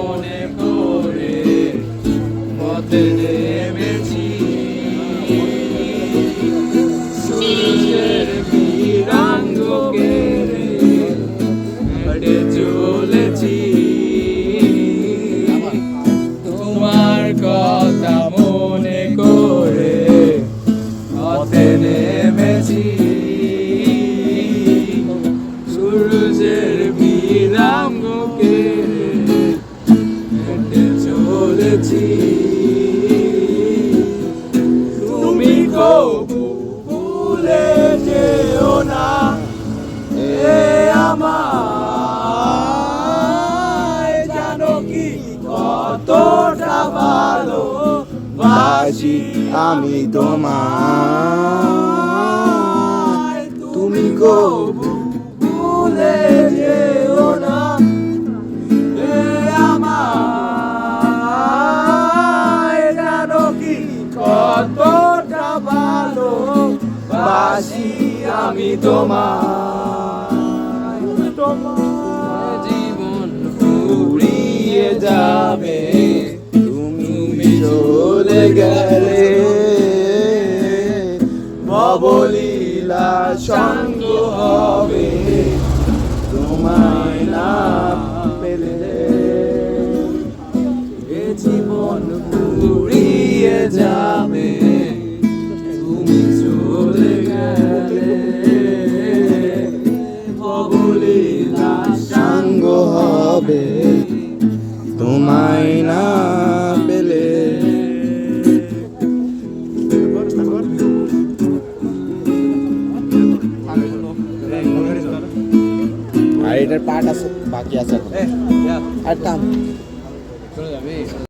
মনে করে পথে নেমেছি সূর্যের বিরাঙ্গ কেড়ে হেঁটে চলেছি তোমার কথা মনে করে পথে নেমেছি সূর্যের বিরাঙ্গ কেড়ে হেঁটে চলেছি তুমি কবু ভুলে যেও না এ আমায় জানো কি কতটা ভালোবাসি আমি তোমায় তুমি কবু ভুলে যেও না এ আমায় জানো কি কতটা ভালোবাসি আমি তোমায় তোমার জীবন ফুরিয়ে যাবে তুমি চলে গেলে ভবলীলা সঙ্গ হবে তোমায় না পেলে এ জীবন ফুরিয়ে যাবে তুমি চলে গেলে ভবলীলা সঙ্গ হবে তোমায় না পেলে। আর এটার পার্ট আছে বাকি আছে আর